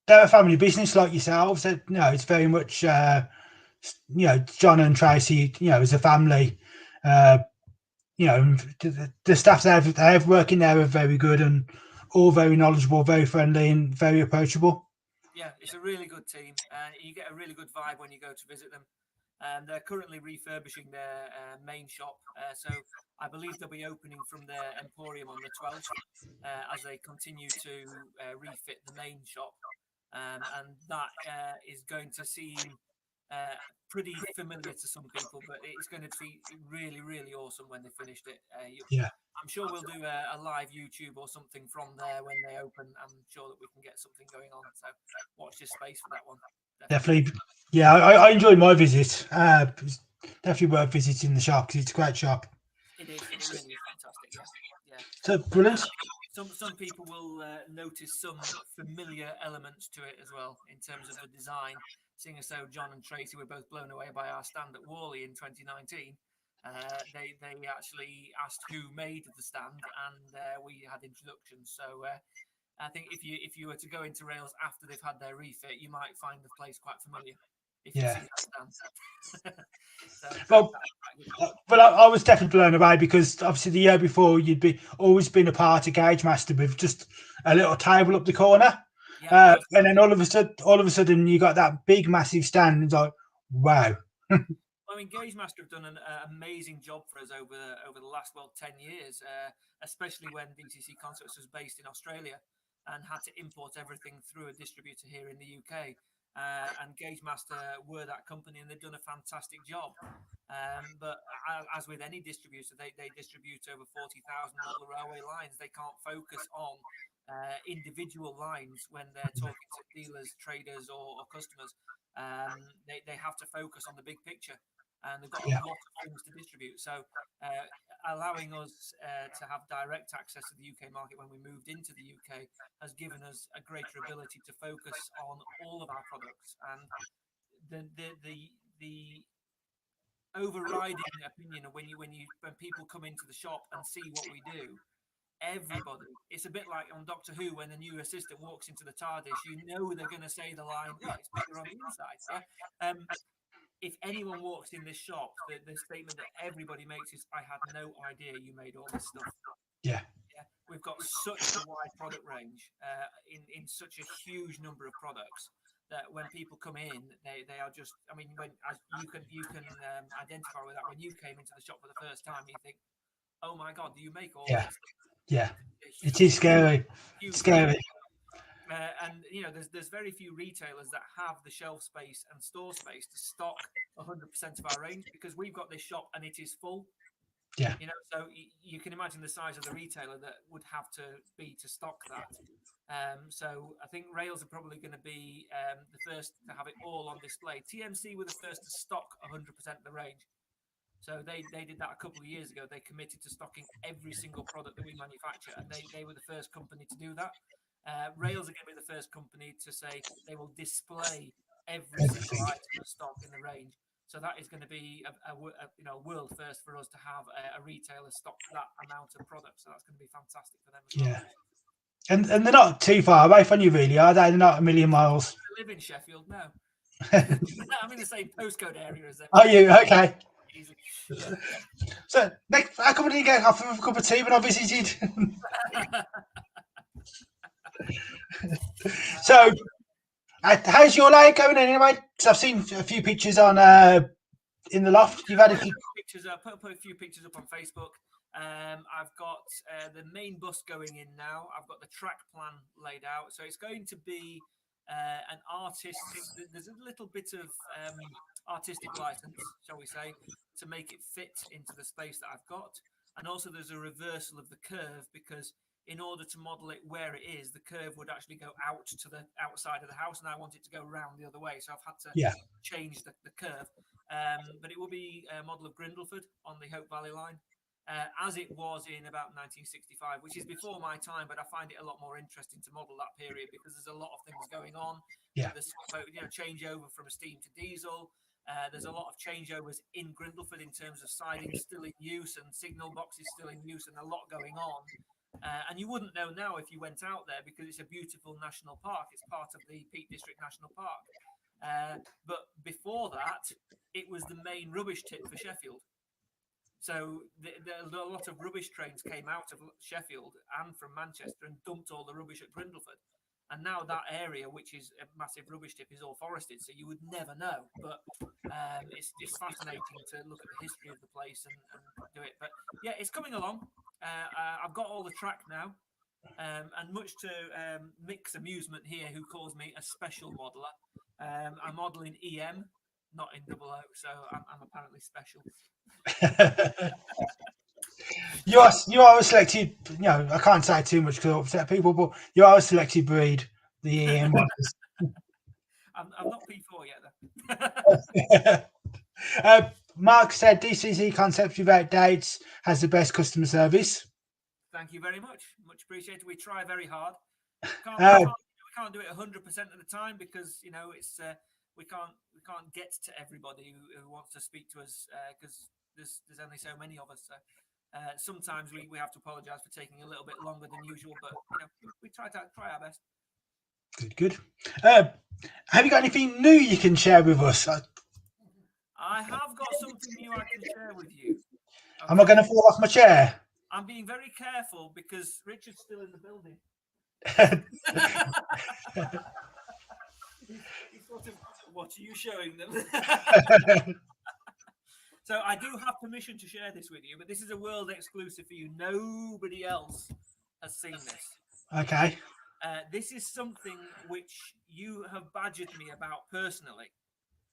They're a family business like yourselves. It's very much John and Tracy, as a family. The staff they have working there are very good and all very knowledgeable, very friendly, and very approachable. Yeah, it's a really good team, and you get a really good vibe when you go to visit them. They're currently refurbishing their main shop, so I believe they'll be opening from their Emporium on the 12th as they continue to refit the main shop, and that is going to seem pretty familiar to some people, but it's going to be really, really awesome when they finished it. I'm sure we'll do a live YouTube or something from there when they open. I'm sure that we can get something going on, so watch this space for that one. Definitely. Yeah, I enjoyed my visit. It's definitely worth visiting the shop because it's a great shop. It is. It really is fantastic. Yeah. So brilliant. Some people will notice some familiar elements to it as well in terms of the design. Seeing as though John and Tracy were both blown away by our stand at Warley in 2019, they actually asked who made the stand, and we had introductions. So I think if you were to go into Rails after they've had their refit, you might find the place quite familiar. if you Yeah. see that stand. So Well, that's quite good. but I was definitely blown away because obviously the year before you'd always been a part of Gauge Master with just a little table up the corner, Yeah, and then all of a sudden you got that big massive stand. It's like, wow. I mean, Gauge Master have done an amazing job for us over the last 10 years, especially when DCC Concepts was based in Australia and had to import everything through a distributor here in the UK. And Gauge Master were that company, and they've done a fantastic job. But as with any distributor, they distribute over 40,000 model railway lines. They can't focus on individual lines when they're talking to dealers, traders, or customers. They have to focus on the big picture, and they've got a lot of things to distribute. So allowing us to have direct access to the UK market when we moved into the UK has given us a greater ability to focus on all of our products. And the overriding opinion of when people come into the shop and see what we do, everybody, it's a bit like on Doctor Who when the new assistant walks into the TARDIS, they're going to say the line, yeah, it's bigger on the inside. Yeah. If anyone walks in this shop, the statement that everybody makes is, I had no idea you made all this stuff. Yeah. Yeah. We've got such a wide product range in such a huge number of products that when people come in, they are just, I mean, as you can identify with that. When you came into the shop for the first time, you think, oh my God, do you make all this? Yeah. It is scary. Scary. And there's very few retailers that have the shelf space and store space to stock 100% of our range, because we've got this shop and it is full. Yeah. So you can imagine the size of the retailer that would have to be to stock that. So I think Rails are probably going to be the first to have it all on display. TMC were the first to stock 100% of the range. So they did that a couple of years ago. They committed to stocking every single product that we manufacture, and they were the first company to do that. Rails are going to be the first company to say they will display every single item of stock in the range. So that is going to be a world first for us to have a retailer stock that amount of product. So that's going to be fantastic for them as well. Yeah. And they're not too far away from you, really, are they? They're not a million miles. I live in Sheffield, no. I'm in the same postcode area as them. Are you? Okay. Easy. Yeah. So, next, how come we didn't get off of a cup of tea when I visited? So, how's your line going anyway? Because I've seen a few pictures on in the loft. You've had a few pictures. I put a few pictures up on Facebook. I've got the main bus going in now. I've got the track plan laid out. So it's going to be an artist. There's a little bit of artistic license, shall we say, to make it fit into the space that I've got. And also there's a reversal of the curve, because in order to model it where it is, the curve would actually go out to the outside of the house, and I want it to go around the other way. So I've had to change the curve. But it will be a model of Grindleford on the Hope Valley line, as it was in about 1965, which is before my time, but I find it a lot more interesting to model that period because there's a lot of things going on. Yeah. There's changeover from a steam to diesel. There's a lot of changeovers in Grindleford in terms of siding still in use and signal boxes still in use, and a lot going on. And you wouldn't know now if you went out there because it's a beautiful national park. It's part of the Peak District National Park. But before that, it was the main rubbish tip for Sheffield. So a lot of rubbish trains came out of Sheffield and from Manchester and dumped all the rubbish at Grindleford. And now that area, which is a massive rubbish tip, is all forested, so you would never know. But it's fascinating to look at the history of the place and do it. But yeah, it's coming along. I've got all the track now. And much to Mick's amusement here, who calls me a special modeler, I'm modeling EM, not in double O, so I'm apparently special. You are a selected. I can't say too much because I'll upset people, but you are a selected breed. The EM models. I'm not P4 yet, though. Mark said DCC Concepts without dates has the best customer service. Thank you very much. Much appreciated. We try very hard. We can't do it 100% of the time because it's we can't get to everybody who wants to speak to us because there's only so many of us. So sometimes we have to apologise for taking a little bit longer than usual, but we try our best. Good, good. Have you got anything new you can share with us? I have got something new I can share with you. Am I going to fall off my chair? I'm being very careful because Richard's still in the building. He's sort of, what are you showing them? So I do have permission to share this with you, but this is a world exclusive for you. Nobody else has seen this. Okay. This is something which you have badgered me about personally.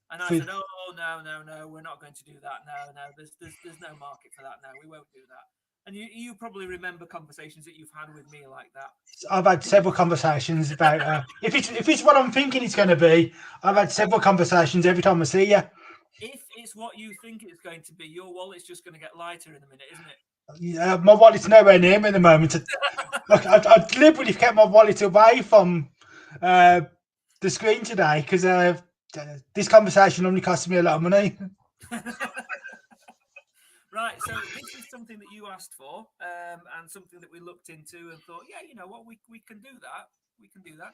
And I said, oh, no, we're not going to do that. No, there's no market for that. No, we won't do that. And you probably remember conversations that you've had with me like that. I've had several conversations about if it's what I'm thinking it's going to be. I've had several conversations every time I see you. If it's what you think it's going to be, your wallet's just going to get lighter in a minute, isn't it? Yeah, my wallet's nowhere near me at the moment. I deliberately kept my wallet away from the screen today because this conversation only costs me a lot of money. Right, so this is something that you asked for, and something that we looked into and thought, yeah, you know what, we can do that. We can do that.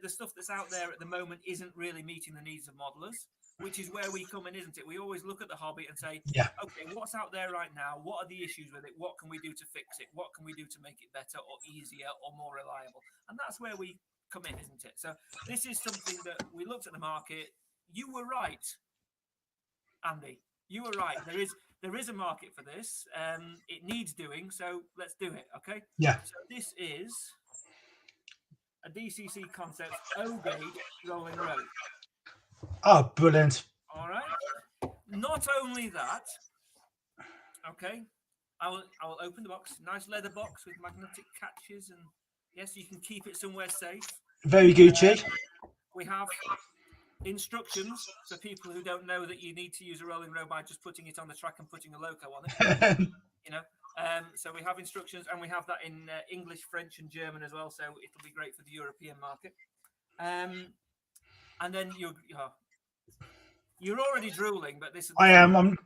The stuff that's out there at the moment isn't really meeting the needs of modelers, which is where we come in, isn't it? We always look at the hobby and say, yeah, okay, what's out there right now? What are the issues with it? What can we do to fix it? What can we do to make it better or easier or more reliable? And that's where we come in, isn't it? So this is something that we looked at the market. You were right, Andy. You were right. There is a market for this. It needs doing, so let's do it. Okay. Yeah. So this is a DCC Concepts O-gauge rolling road. Oh, brilliant! All right. Not only that. Okay. I will open the box. Nice leather box with magnetic catches, and yes, you can keep it somewhere safe. Very Gucci. We have instructions for people who don't know that you need to use a rolling road by just putting it on the track and putting a loco on it. You know, so we have instructions, and we have that in English, French, and German as well. So it'll be great for the European market. And then you're already drooling, but this is. I am. I'm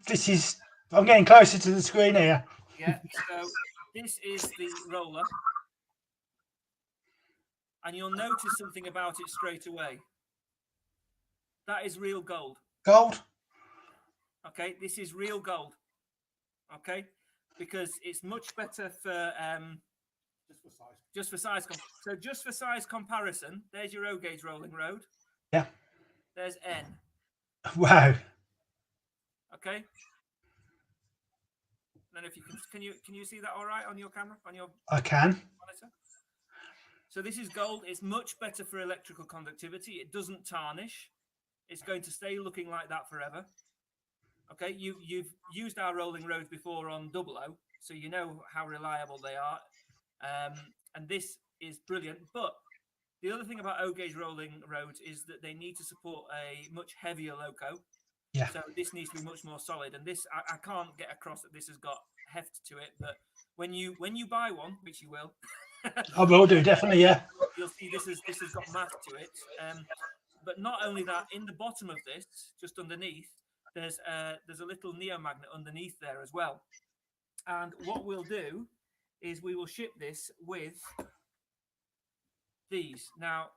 getting closer to the screen here. Yeah. So this is the roller, and you'll notice something about it straight away. That is real gold. Gold? Okay, this is real gold. Okay, because it's much better for just for size. So just for size comparison, there's your O-gauge rolling road. Yeah. There's N. Wow. Okay. Then if you can you see that all right on your camera on your? I can. Monitor? So this is gold. It's much better for electrical conductivity. It doesn't tarnish. It's going to stay looking like that forever. Okay, you've used our rolling roads before on 00, so you know how reliable they are. And this is brilliant. But the other thing about O-gauge rolling roads is that they need to support a much heavier loco. Yeah. So this needs to be much more solid. And this, I can't get across that this has got heft to it. But when you buy one, which you will, I will do, definitely, yeah. You'll see this has got mass to it. But not only that, in the bottom of this, just underneath, there's a little neo magnet underneath there as well. And what we'll do is we will ship this with these. Now,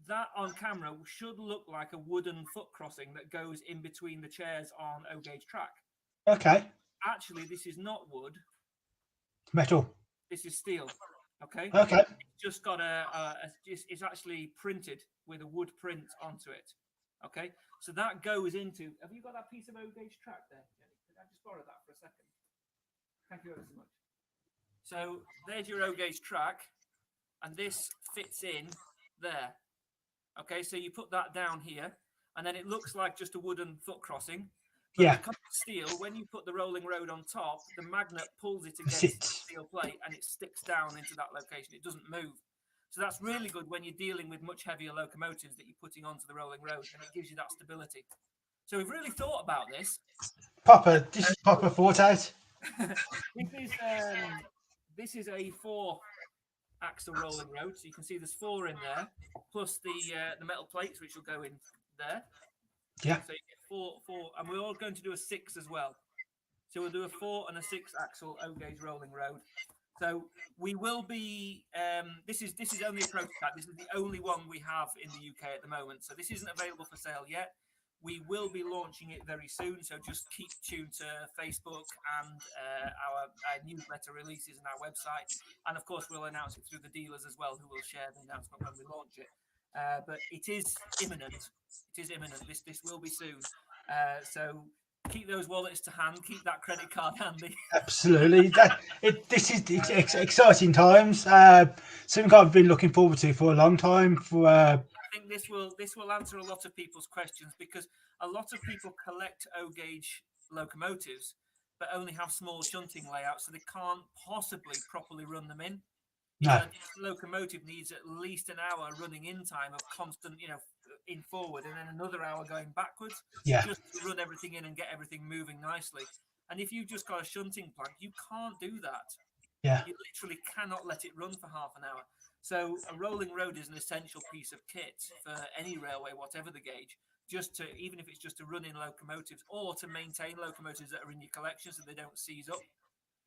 that on camera should look like a wooden foot crossing that goes in between the chairs on O-gauge track. Okay. Actually, this is not wood. Metal. This is steel. Okay. Okay. It's just got it's actually printed with a wood print onto it. Okay. So that goes into. Have you got that piece of O-gauge track there, Jenny? Could I just borrow that for a second? Thank you ever so much. So there's your O-gauge track, and this fits in there. Okay, so you put that down here, and then it looks like just a wooden foot crossing. But yeah. Because it's steel, when you put the rolling road on top, the magnet pulls it against the steel plate, and it sticks down into that location. It doesn't move. So that's really good when you're dealing with much heavier locomotives that you're putting onto the rolling road, and it gives you that stability. So we've really thought about this. This is proper thought out. This is a 4-axle rolling road, so you can see there's 4 in there, plus the metal plates which will go in there. Yeah. So you get 4, and we're all going to do a 6 as well. So we'll do a 4 and a 6-axle O-gauge rolling road. So we will be. This is only a prototype. This is the only one we have in the UK at the moment. So this isn't available for sale yet. We will be launching it very soon. So just keep tuned to Facebook and our newsletter releases and our website. And of course, we'll announce it through the dealers as well, who will share the announcement when we launch it. But it is imminent. It is imminent. This will be soon. So keep those wallets to hand. Keep that credit card handy. Absolutely. It's exciting times. Something I've been looking forward to for a long time. I think this will answer a lot of people's questions, because a lot of people collect O gauge locomotives but only have small shunting layouts, so they can't possibly properly run them in. No. This locomotive needs at least an hour running in time of constant, in forward, and then another hour going backwards, just to run everything in and get everything moving nicely. And if you've just got a shunting plank, you can't do that. Yeah. You literally cannot let it run for half an hour. So a rolling road is an essential piece of kit for any railway, whatever the gauge, even if it's just to run in locomotives or to maintain locomotives that are in your collection so they don't seize up.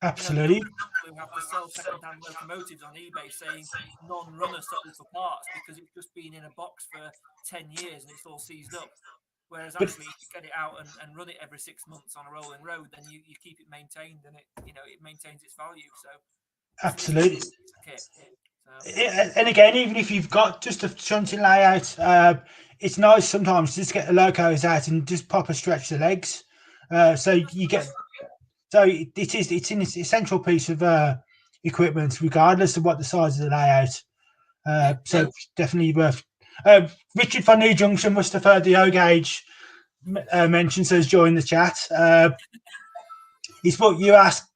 Absolutely. People who have to sell second-hand locomotives on eBay saying non-runner sold for parts because it's just been in a box for 10 years and it's all seized up. Whereas actually, if you get it out and run it every 6 months on a rolling road, then you keep it maintained and it maintains its value. So absolutely. Kit. And again, even if you've got just a shunting layout, it's nice sometimes to just get the locos out and just proper stretch the legs. So you get. So it's an essential piece of equipment, regardless of what the size of the layout. So definitely worth. Richard from New Junction must have heard the O gauge mention, so he's joined the chat. He's put you ask,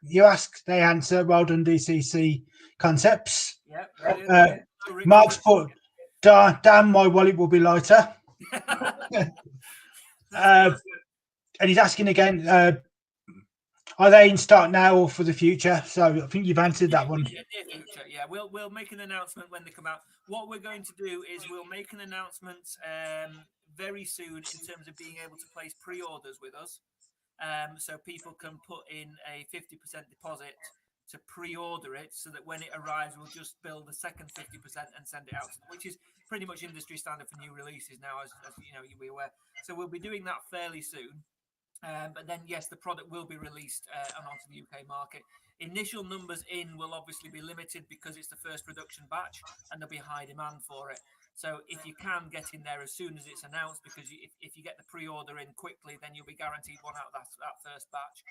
they answer. Well done, DCC Concepts. Mark's put, damn, my wallet will be lighter. And he's asking again. Are they in stock now or for the future? So I think you've answered that one. Near future, yeah. We'll make an announcement when they come out. What we're going to do is we'll make an announcement very soon in terms of being able to place pre-orders with us. So people can put in a 50% deposit to pre-order it, so that when it arrives, we'll just bill the second 50% and send it out, which is pretty much industry standard for new releases now, as you'll be aware. So we'll be doing that fairly soon. But then, yes, the product will be released and onto the UK market. Initial numbers in will obviously be limited because it's the first production batch and there'll be high demand for it. So if you can get in there as soon as it's announced, because if you get the pre-order in quickly, then you'll be guaranteed one out of that first batch.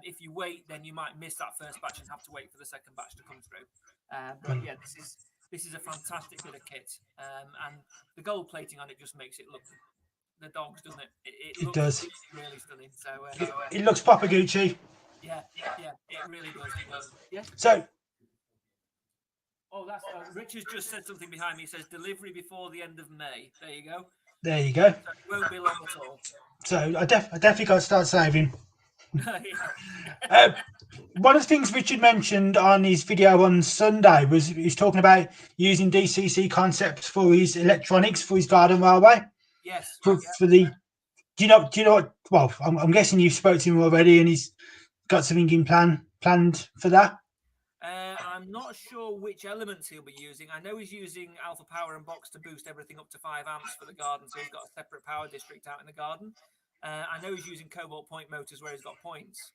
If you wait, then you might miss that first batch and have to wait for the second batch to come through. But yeah, this is a fantastic bit of kit, and the gold plating on it just makes it look the dogs, doesn't it? It does. Really stunning. So it looks proper Gucci. Yeah, it really does. Yeah. So. Oh, that's Richard's just said something behind me. He says delivery before the end of May. There you go. There you go. So it won't be long at all. So I definitely got to start saving. One of the things Richard mentioned on his video on Sunday was he was talking about using DCC Concepts for his electronics for his garden railway. Yes. For the, do you know what? Well, I'm guessing you've spoke to him already, and he's got something planned for that. I'm not sure which elements he'll be using. I know he's using Alpha Power and Box to boost everything up to 5 amps for the garden, so he's got a separate power district out in the garden. I know he's using cobalt point motors where he's got points,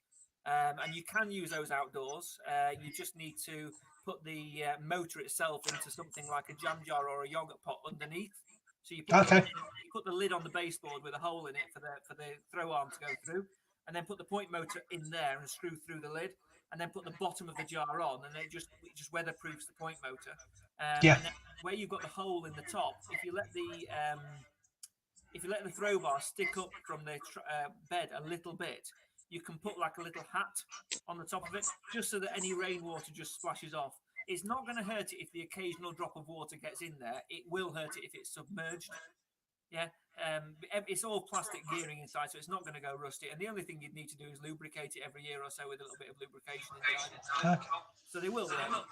and you can use those outdoors. You just need to put the motor itself into something like a jam jar or a yogurt pot underneath. So you put the lid on the baseboard with a hole in it for the throw arm to go through, and then put the point motor in there and screw through the lid, and then put the bottom of the jar on, and it just weatherproofs the point motor. And then where you've got the hole in the top, if you let the throw bar stick up from the bed a little bit, you can put like a little hat on the top of it, just so that any rainwater just splashes off. It's not going to hurt it if the occasional drop of water gets in there. It will hurt it if it's submerged. Yeah, it's all plastic gearing inside, so it's not going to go rusty. And the only thing you'd need to do is lubricate it every year or so with a little bit of lubrication inside. So they will work.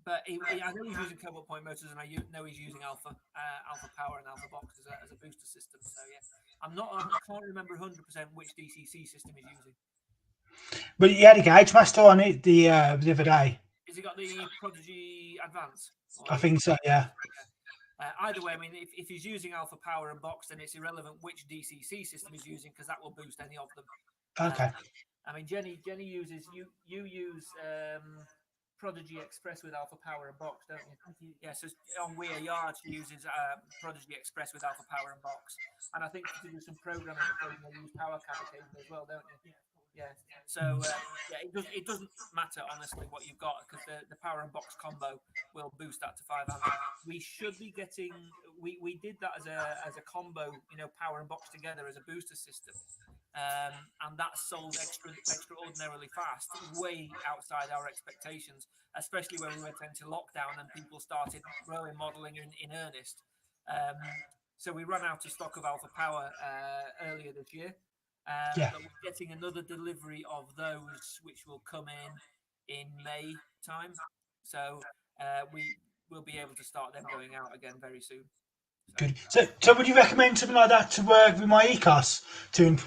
But I know he's using cobalt point motors, and I know he's using Alpha Power and Alpha Box as a booster system. So yeah, I can't remember 100% which DCC system he's using. But you had a gauge master on it the other day. Has he got the Prodigy Advance? I think so. Yeah. Either way, I mean, if he's using Alpha Power and Box, then it's irrelevant which DCC system he's using because that will boost any of them. Okay. I mean, Jenny uses you use Prodigy Express with Alpha Power and Box, don't you? Yeah. So on Weir Yard, she uses Prodigy Express with Alpha Power and Box, and I think to do some programming, they use Power Cable as well, don't you? Yeah. So it doesn't matter honestly what you've got because the Power and Box combo will boost that to 5 amps. We should be getting. We did that as a combo, Power and Box together as a booster system. And that sold extraordinarily fast, way outside our expectations, especially when we went into lockdown and people started growing modeling in earnest. So we ran out of stock of Alpha Power earlier this year. But we're getting another delivery of those, which will come in May time. So we will be able to start them going out again very soon. Good. So would you recommend something like that to work with my ECOS to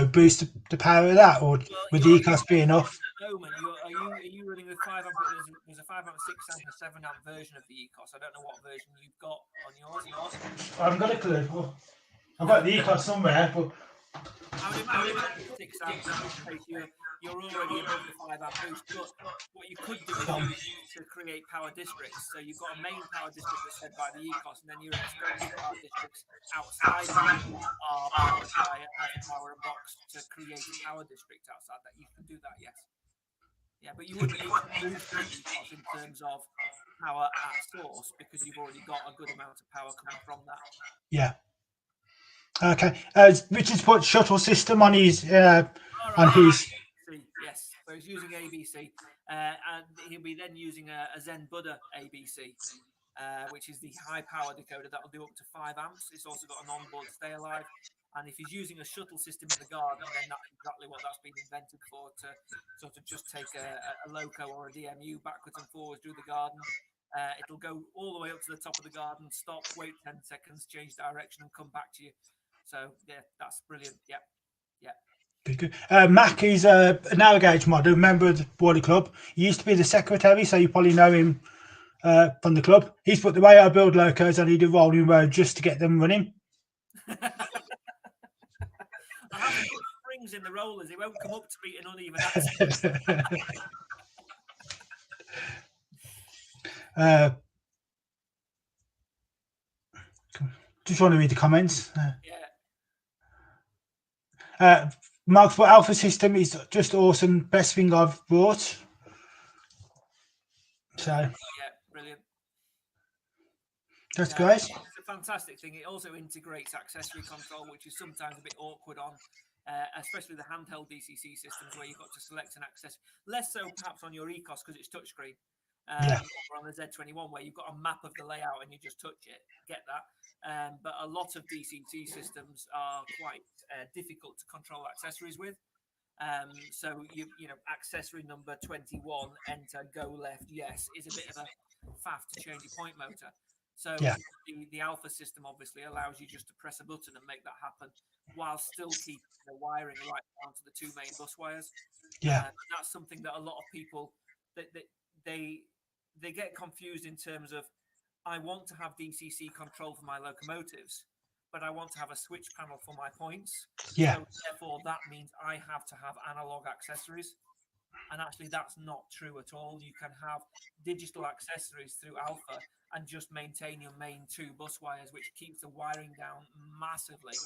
boost the power of that, or would the ECOS be enough? At the moment, are you running with 5 amp? There's a 5 amp, 6 amp, and a 7 amp version of the ECOS. I don't know what version you've got on yours. I haven't got a clue. Well, I've got the ECOS somewhere, but I would imagine 6 amps, in which case you're already above the 5 amp boost. But what you could do is to create power districts. So you've got a main power district that's fed by the ECOS, and then your extended power districts outside are powered by a power and box to create a power district outside that. You can do that, yes. Yeah, but you wouldn't need to boost the ECOS in terms of power at source because you've already got a good amount of power coming from that. Yeah. Okay. Richard's put shuttle system on his ABC, yes. So he's using ABC, and he'll be then using a Zen Buddha ABC, which is the high power decoder that will do up to 5 amps. It's also got an onboard stay alive, and if he's using a shuttle system in the garden, then that's exactly what that's been invented for, to sort of just take a loco or a DMU backwards and forwards through the garden. It'll go all the way up to the top of the garden, stop, wait 10 seconds, change direction, and come back to you. So yeah, that's brilliant. Yeah. Good. Mac is a narrow gauge model, member of the Warley Club. He used to be the secretary, so you probably know him from the club. He's put the way I build locos, I need a rolling road just to get them running. I have to put springs in the rollers; it won't come up to meet an uneven axis. Just want to read the comments. Mark's put Alpha system is just awesome. Best thing I've bought. So yeah, brilliant. That's great. It's a fantastic thing. It also integrates accessory control, which is sometimes a bit awkward on, especially the handheld DCC systems where you've got to select an accessory. Less so perhaps on your ECOS because it's touchscreen. Or on the Z21 where you've got a map of the layout and you just touch it. Get that. But a lot of DCC systems are quite difficult to control accessories with. So you know, accessory number 21, enter, go left, yes, is a bit of a faff to change your point motor. So the Alpha system obviously allows you just to press a button and make that happen while still keeping the wiring right down to the 2 main bus wires. And that's something that a lot of people they get confused in terms of, I want to have DCC control for my locomotives, but I want to have a switch panel for my points. So therefore, that means I have to have analog accessories. And actually, that's not true at all. You can have digital accessories through Alpha and just maintain your main 2 bus wires, which keeps the wiring down massively.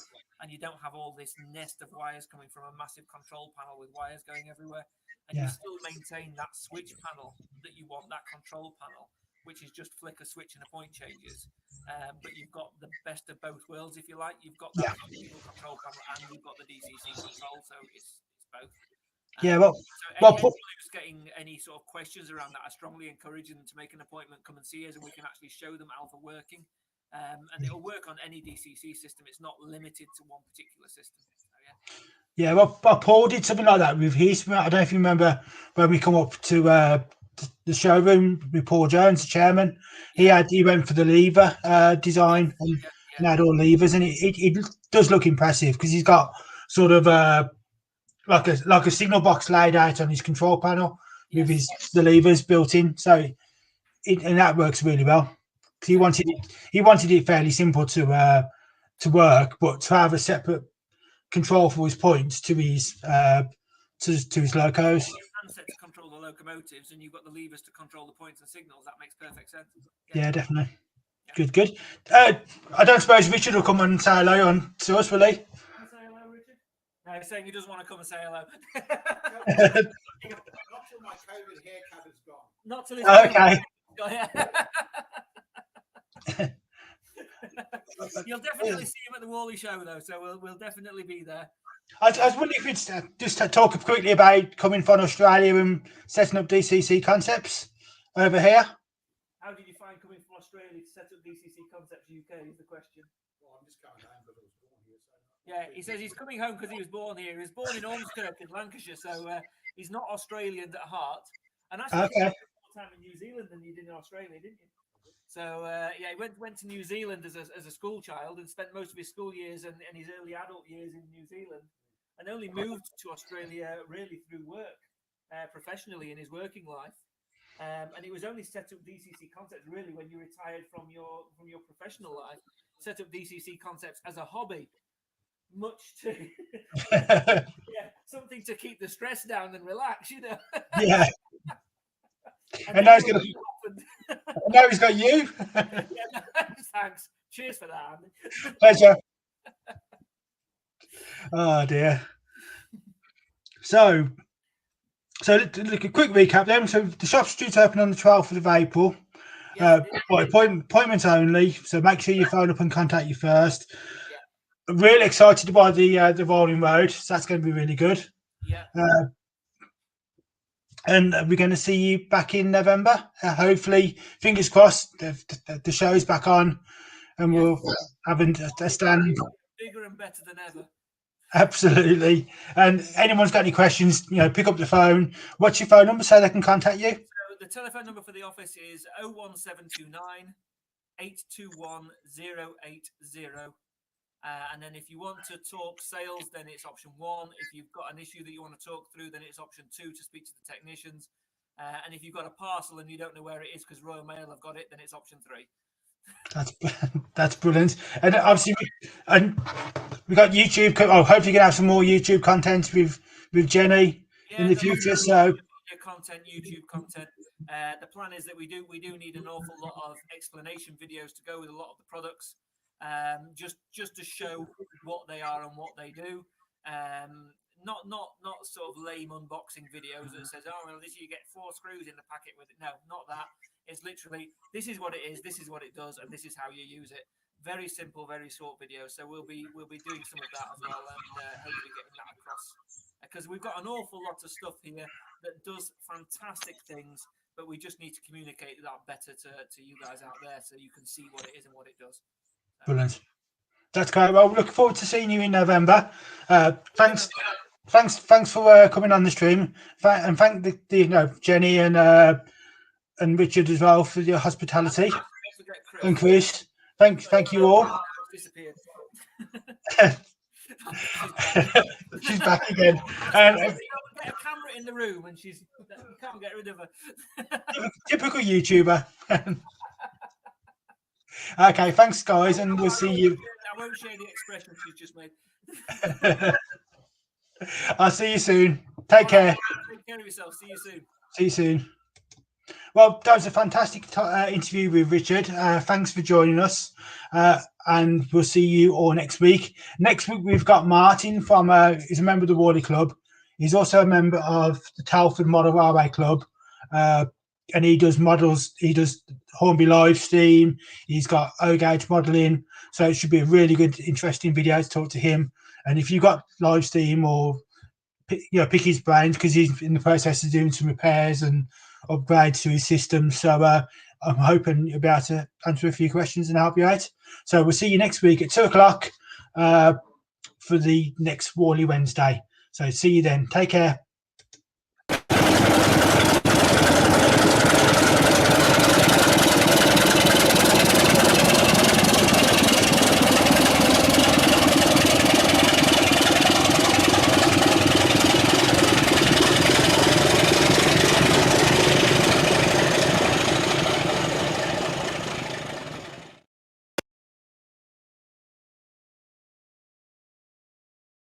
And you don't have all this nest of wires coming from a massive control panel with wires going everywhere. And you still maintain that switch panel that you want, that control panel, which is just flicker, switch, and a point changes. But you've got the best of both worlds, if you like. You've got that control panel and you've got the DCC control, so it's both. So anyone who's getting any sort of questions around that, I strongly encourage them to make an appointment, come and see us, and we can actually show them Alpha working. And it'll work on any DCC system. It's not limited to one particular system. So, well, Paul did something like that with his. I don't know if you remember when we come up to the showroom with Paul Jones, the chairman. He went for the lever design and had all levers, and it does look impressive because he's got sort of like a signal box laid out on his control panel with Yes. the levers built in. So and that works really well. 'Cause he wanted it fairly simple to work, but to have a separate control for his points to his locos. Handset to control the locomotives, and you've got the levers to control the points and signals. That makes perfect sense. Yeah, definitely. Good. I don't suppose Richard will come and say hello on to us, will he? Say hello, Richard. No, he's saying he doesn't want to come and say hello. Not till my COVID haircut is gone. Not till his Okay. You'll definitely see him at the Warley show, though, so we'll definitely be there. I was wondering if it's just to talk quickly about coming from Australia and setting up DCC Concepts over here. How did you find coming from Australia to set up DCC Concepts UK is the question. Well, I'm just coming home because I was born here. So Yeah, he says he's coming home because he was born here. He was born in Ormskirk in Lancashire, so he's not Australian at heart. And actually, you spent more time in New Zealand than you did in Australia, didn't you? So yeah, he went to New Zealand as a school child and spent most of his school years and his early adult years in New Zealand, and only moved to Australia really through work, professionally in his working life. And it was only set up DCC Concepts really when you retired from your professional life. Set up DCC Concepts as a hobby, much to something to keep the stress down and relax, you know. Yeah. And now he's got you. Thanks. Cheers for that, Andy. Pleasure. Oh dear. So look, a quick recap then. So the shop's due to open on the 12th of April. By appointment only. So make sure you phone up and contact you first. Yeah. Really excited by the rolling road. So that's going to be really good. Yeah. And we're going to see you back in November. Hopefully, fingers crossed, the show's back on, and we'll have a stand. Bigger and better than ever. Absolutely. And anyone's got any questions, pick up the phone. What's your phone number so they can contact you? So the telephone number for the office is 01729 821 080. And then if you want to talk sales, then it's option 1. If you've got an issue that you want to talk through, then it's option 2 to speak to the technicians. And if you've got a parcel and you don't know where it is because Royal Mail have got it, then it's option 3. That's brilliant. And obviously, we got YouTube. Hopefully, you're gonna have some more YouTube content with Jenny in the future. So content, YouTube content. The plan is that we do need an awful lot of explanation videos to go with a lot of the products. Just to show what they are and what they do. Not sort of lame unboxing videos that says, oh well, you get 4 screws in the packet with it. No, not that. It's literally, this is what it is, this is what it does, and this is how you use it. Very simple, very short videos. So we'll be doing some of that as well, and hopefully getting that across, because we've got an awful lot of stuff here that does fantastic things, but we just need to communicate that better to you guys out there so you can see what it is and what it does. Brilliant. That's great. Well, looking forward to seeing you in November. Thanks for coming on the stream, and thank Jenny and Richard as well for your hospitality. And Chris, thank you all. She's back again. Get a camera in the room, and you can't get rid of her. Typical YouTuber. Okay, thanks guys, and we'll see you. I won't share the expression she's just made. I'll see you soon. Take care. Take care of yourself. See you soon. See you soon. Well, that was a fantastic interview with Richard. Thanks for joining us, and we'll see you all next week. Next week we've got Martin from he's a member of the Warley Club. He's also a member of the Telford Model Railway Club, and he does models. He does Hornby live steam. He's got O-gauge modelling, so it should be a really good, interesting video to talk to him. And if you've got live steam or pick his brains, because he's in the process of doing some repairs and upgrades to his system. So I'm hoping you'll be able to answer a few questions and help you out. So we'll see you next week at 2:00 for the next Warley Wednesday. So see you then. Take care.